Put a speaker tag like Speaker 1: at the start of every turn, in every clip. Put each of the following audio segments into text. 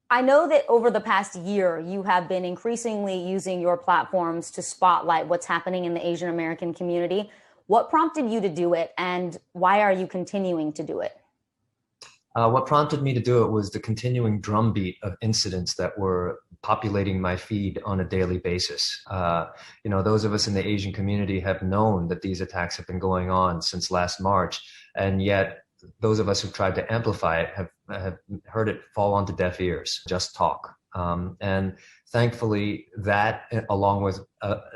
Speaker 1: I know that over the past year, you have been increasingly using your platforms to spotlight what's happening in the Asian American community. What prompted you to do it, and why are you continuing to do it?
Speaker 2: What prompted me to do it was the continuing drumbeat of incidents that were populating my feed on a daily basis. Those of us in the Asian community have known that these attacks have been going on since last March, and yet those of us who tried to amplify it have heard it fall onto deaf ears, just talk. And thankfully, that, along with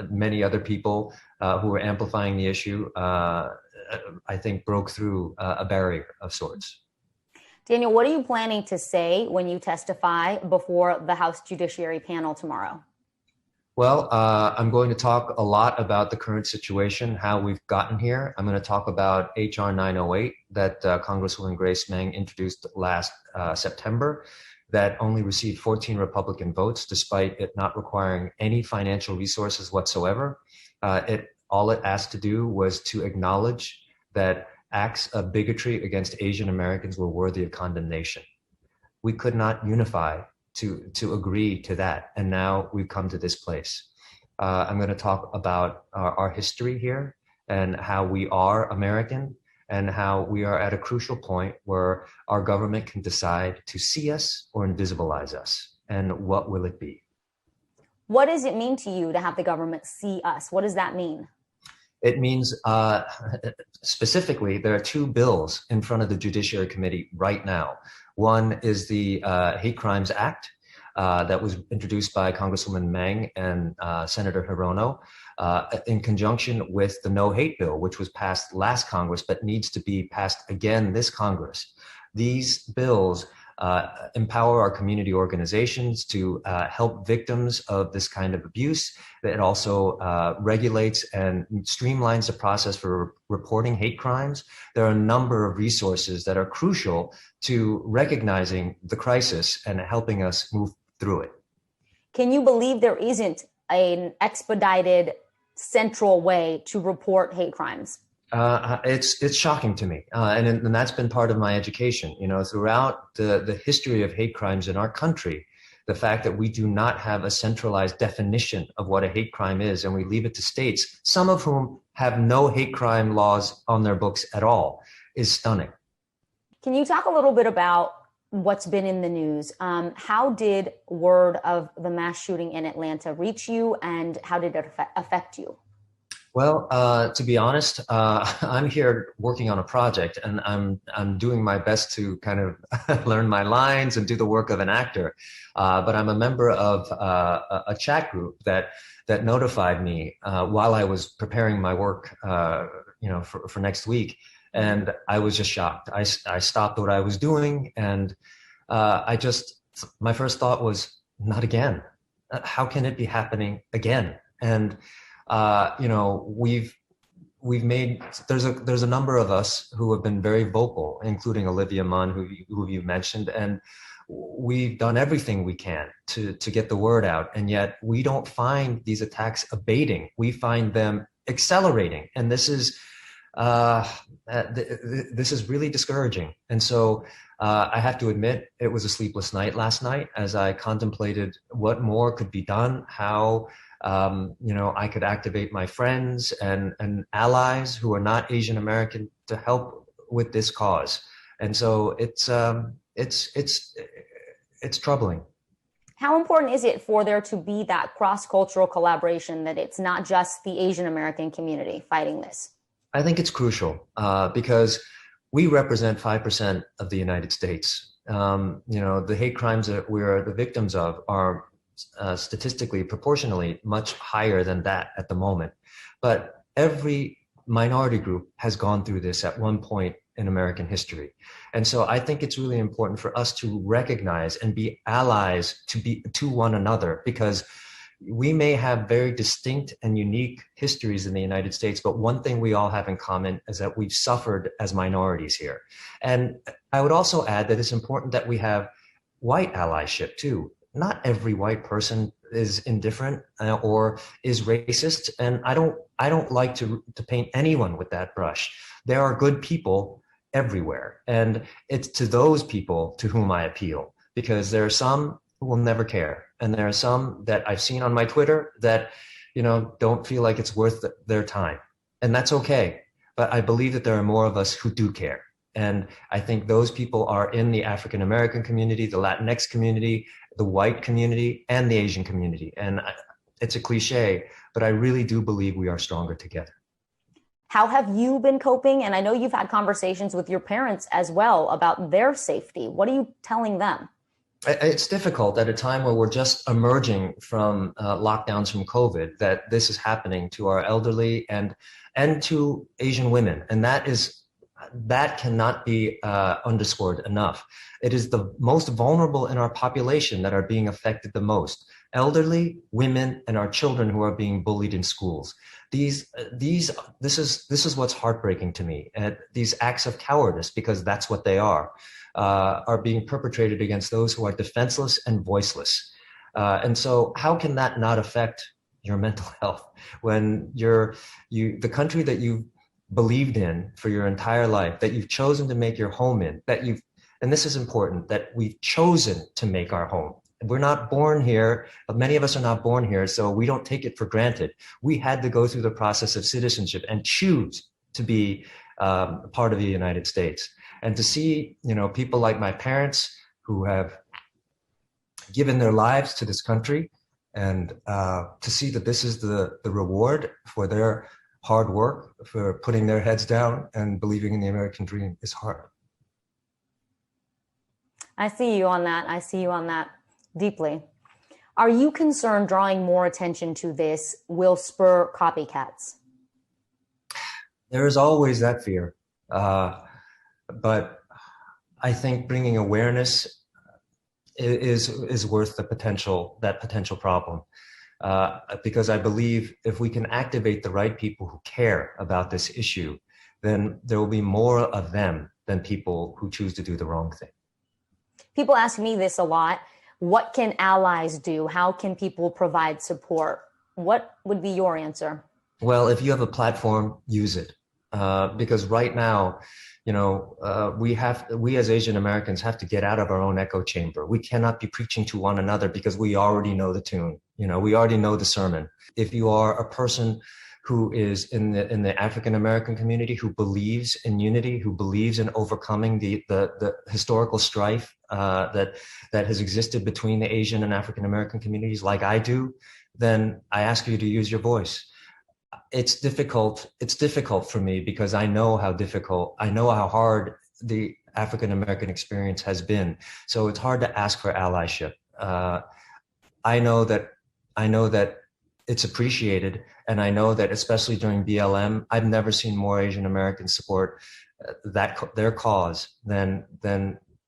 Speaker 2: many other people who were amplifying the issue, I think broke through a barrier of sorts.
Speaker 1: Daniel, what are you planning to say when you testify before the House Judiciary panel tomorrow?
Speaker 2: Well, I'm going to talk a lot about the current situation, how we've gotten here. I'm going to talk about HR 908 that Congresswoman Grace Meng introduced last September, that only received 14 Republican votes, despite it not requiring any financial resources whatsoever. All it asked to do was to acknowledge that acts of bigotry against Asian Americans were worthy of condemnation. We could not unify to agree to that, and now we've come to this place. I'm going to talk about our history here and how we are American and how we are at a crucial point where our government can decide to see us or invisibilize us. And what will it be?
Speaker 1: What does it mean to you to have the government see us? What does that mean?
Speaker 2: It means, specifically, there are two bills in front of the Judiciary Committee right now. One is the Hate Crimes Act that was introduced by Congresswoman Meng and Senator Hirono in conjunction with the No Hate Bill, which was passed last Congress but needs to be passed again this Congress. These bills empower our community organizations to help victims of this kind of abuse. It also regulates and streamlines the process for reporting hate crimes. There are a number of resources that are crucial to recognizing the crisis and helping us move through it.
Speaker 1: Can you believe there isn't an expedited central way to report hate crimes?
Speaker 2: It's shocking to me, and that's been part of my education. Throughout the history of hate crimes in our country, the fact that we do not have a centralized definition of what a hate crime is, and we leave it to states, some of whom have no hate crime laws on their books at all, is stunning.
Speaker 1: Can you talk a little bit about what's been in the news? How did word of the mass shooting in Atlanta reach you, and how did it affect you?
Speaker 2: Well, to be honest, I'm here working on a project, and I'm doing my best to kind of learn my lines and do the work of an actor. But I'm a member of a chat group that notified me while I was preparing my work, for next week, and I was just shocked. I stopped what I was doing, and my first thought was, not again. How can it be happening again? And we've made, there's a number of us who have been very vocal, including Olivia Munn, who you mentioned, and we've done everything we can to get the word out, and yet we don't find these attacks abating. We find them accelerating, and this is really discouraging. And so I have to admit, it was a sleepless night last night as I contemplated what more could be done, how I could activate my friends and allies who are not Asian American to help with this cause. And so it's troubling.
Speaker 1: How important is it for there to be that cross-cultural collaboration, that it's not just the Asian American community fighting this?
Speaker 2: I think it's crucial because we represent 5% of the United States. The hate crimes that we're the victims of are statistically, proportionally much higher than that at the moment. But every minority group has gone through this at one point in American history. And so I think it's really important for us to recognize and be allies to one another, because we may have very distinct and unique histories in the United States, but one thing we all have in common is that we've suffered as minorities here. And I would also add that it's important that we have white allyship too. Not every white person is indifferent or is racist, and I don't like to paint anyone with that brush. There are good people everywhere, and it's to those people to whom I appeal, because there are some who will never care. And there are some that I've seen on my Twitter that, don't feel like it's worth their time. And that's okay. But I believe that there are more of us who do care. And I think those people are in the African American community, the Latinx community, the white community, and the Asian community. And it's a cliche, but I really do believe we are stronger together.
Speaker 1: How have you been coping? And I know you've had conversations with your parents as well about their safety. What are you telling them?
Speaker 2: It's difficult at a time where we're just emerging from lockdowns from COVID, that this is happening to our elderly and to Asian women. And that cannot be underscored enough. It is the most vulnerable in our population that are being affected the most. Elderly, women, and our children who are being bullied in schools. This is what's heartbreaking to me. These acts of cowardice, because that's what they are being perpetrated against those who are defenseless and voiceless. And so how can that not affect your mental health when the country that you've believed in for your entire life, that you've chosen to make your home in, and this is important, that we've chosen to make our home. We're not born here, but many of us are not born here, so we don't take it for granted. We had to go through the process of citizenship and choose to be part of the United States. And to see, people like my parents who have given their lives to this country, and to see that this is the reward for their hard work, for putting their heads down and believing in the American dream, is hard.
Speaker 1: I see you on that deeply. Are you concerned drawing more attention to this will spur copycats?
Speaker 2: There is always that fear. But I think bringing awareness is worth that potential problem. Because I believe if we can activate the right people who care about this issue, then there will be more of them than people who choose to do the wrong thing.
Speaker 1: People ask me this a lot. What can allies do? How can people provide support? What would be your answer?
Speaker 2: Well, if you have a platform, use it. Because right now, we as Asian Americans have to get out of our own echo chamber. We cannot be preaching to one another because we already know the tune. We already know the sermon. If you are a person who is in the African American community, who believes in unity, who believes in overcoming the historical strife that has existed between the Asian and African American communities, like I do, then I ask you to use your voice. It's difficult for me because I know how hard the African American experience has been. So it's hard to ask for allyship. I know that it's appreciated, and I know that especially during BLM, I've never seen more Asian Americans support their cause than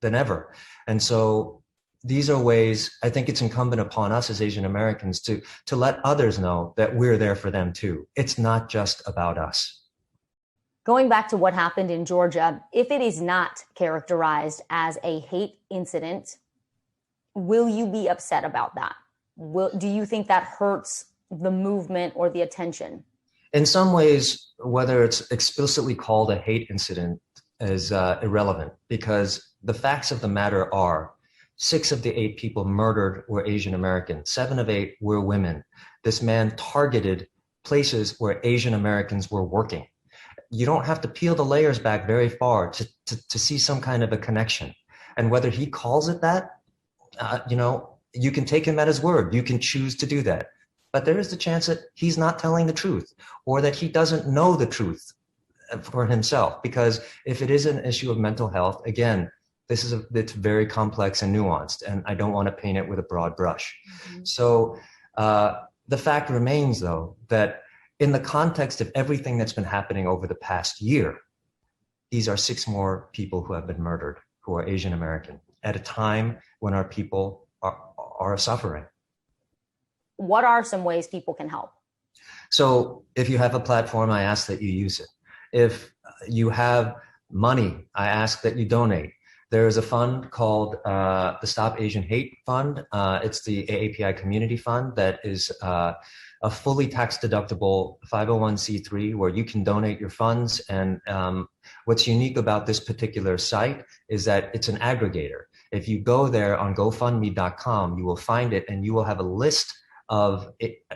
Speaker 2: ever. And so these are ways I think it's incumbent upon us as Asian Americans to let others know that we're there for them too. It's not just about us.
Speaker 1: Going back to what happened in Georgia, if it is not characterized as a hate incident, will you be upset about that? Do you think that hurts the movement or the attention?
Speaker 2: In some ways, whether it's explicitly called a hate incident is irrelevant, because the facts of the matter are 6 of the 8 people murdered were Asian American. 7 of 8 were women. This man targeted places where Asian Americans were working. You don't have to peel the layers back very far to see some kind of a connection. And whether he calls it that, you can take him at his word. You can choose to do that. But there is the chance that he's not telling the truth, or that he doesn't know the truth for himself. Because if it is an issue of mental health, again, it's very complex and nuanced, and I don't want to paint it with a broad brush. Mm-hmm. So the fact remains, though, that in the context of everything that's been happening over the past year, these are 6 more people who have been murdered who are Asian American at a time when our people are suffering.
Speaker 1: What are some ways people can help?
Speaker 2: So if you have a platform, I ask that you use it. If you have money, I ask that you donate. There is a fund called the Stop Asian Hate Fund. It's the AAPI Community Fund that is a fully tax-deductible 501c3 where you can donate your funds. And what's unique about this particular site is that it's an aggregator. If you go there on GoFundMe.com, you will find it, and you will have a list of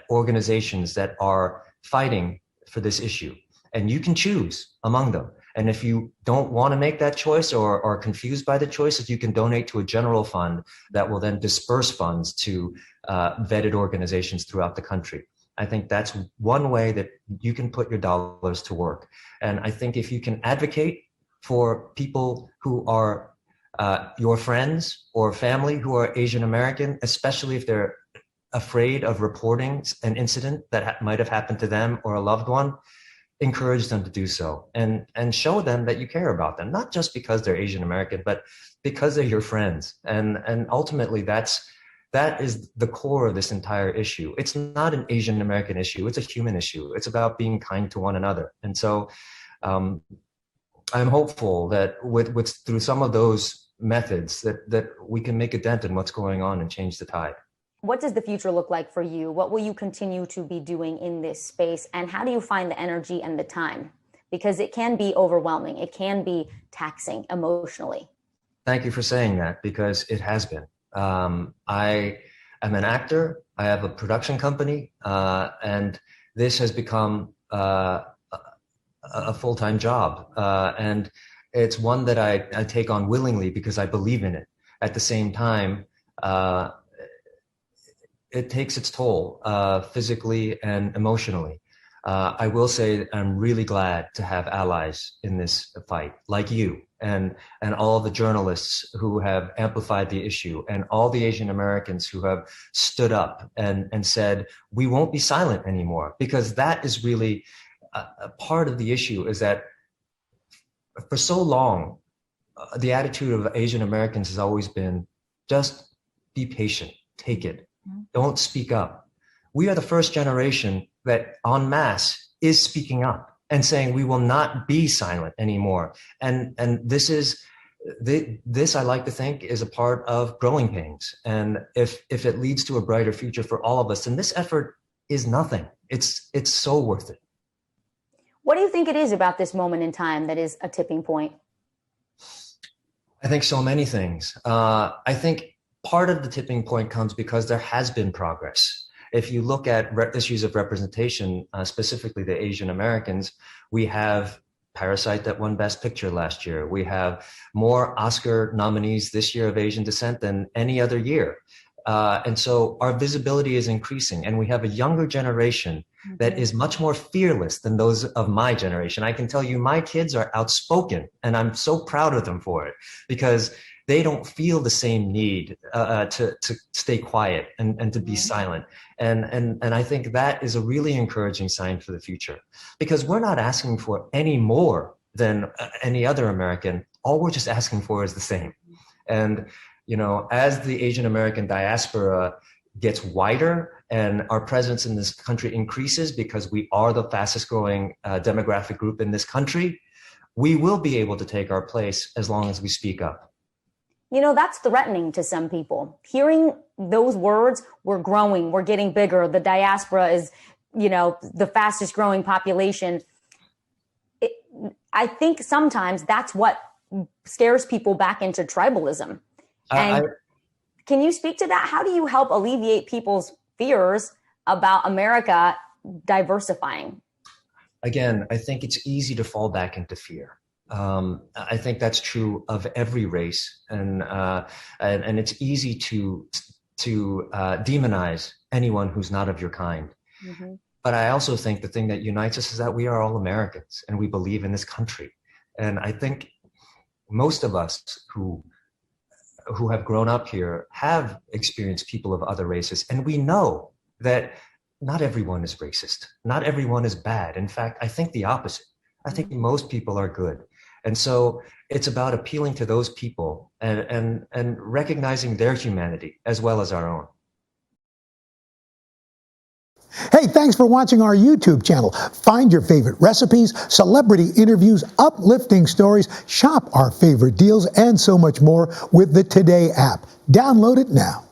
Speaker 2: organizations that are fighting for this issue. And you can choose among them. And if you don't want to make that choice or are confused by the choices, you can donate to a general fund that will then disperse funds to vetted organizations throughout the country. I think that's one way that you can put your dollars to work. And I think if you can advocate for people who are your friends or family who are Asian American, especially if they're afraid of reporting an incident that might have happened to them or a loved one, encourage them to do so, and show them that you care about them, not just because they're Asian American, but because they're your friends. And ultimately that is the core of this entire issue. It's not an Asian American issue. It's a human issue. It's about being kind to one another. And so I'm hopeful that with through some of those methods that we can make a dent in what's going on and change the tide.
Speaker 1: What does the future look like for you? What will you continue to be doing in this space? And how do you find the energy and the time? Because it can be overwhelming. It can be taxing emotionally.
Speaker 2: Thank you for saying that, because it has been. I am an actor. I have a production company, and this has become a full-time job. And it's one that I take on willingly because I believe in it. At the same time, it takes its toll physically and emotionally. I will say that I'm really glad to have allies in this fight, like you and all the journalists who have amplified the issue, and all the Asian Americans who have stood up and said, we won't be silent anymore. Because that is really a part of the issue, is that for so long, the attitude of Asian Americans has always been, just be patient, take it. Don't speak up. We are the first generation that en masse is speaking up and saying we will not be silent anymore. And this I like to think is a part of growing pains. And if it leads to a brighter future for all of us, then this effort is nothing. It's so worth it.
Speaker 1: What do you think it is about this moment in time that is a tipping point?
Speaker 2: I think so many things. I think part of the tipping point comes because there has been progress. If you look at issues of representation, specifically the Asian Americans, we have Parasite that won Best Picture last year. We have more Oscar nominees this year of Asian descent than any other year. And so our visibility is increasing, and we have a younger generation that is much more fearless than those of my generation. I can tell you my kids are outspoken, and I'm so proud of them for it, because they don't feel the same need to stay quiet and to be silent. And I think that is a really encouraging sign for the future, because we're not asking for any more than any other American. All we're just asking for is the same. And, you know, as the Asian American diaspora gets wider and our presence in this country increases, because we are the fastest growing demographic group in this country, we will be able to take our place as long as we speak up.
Speaker 1: You know, that's threatening to some people. Hearing those words, we're growing, we're getting bigger, the diaspora is, you know, the fastest growing population. I think sometimes that's what scares people back into tribalism. And can you speak to that? How do you help alleviate people's fears about America diversifying?
Speaker 2: Again, I think it's easy to fall back into fear. I think that's true of every race, and it's easy to demonize anyone who's not of your kind. Mm-hmm. But I also think the thing that unites us is that we are all Americans and we believe in this country. And I think most of us who have grown up here have experienced people of other races, and we know that not everyone is racist, not everyone is bad. In fact, I think the opposite. I think most people are good. And so it's about appealing to those people and recognizing their humanity as well as our own.
Speaker 3: Hey, thanks for watching our YouTube channel. Find your favorite recipes, celebrity interviews, uplifting stories, shop our favorite deals, and so much more with the Today app. Download it now.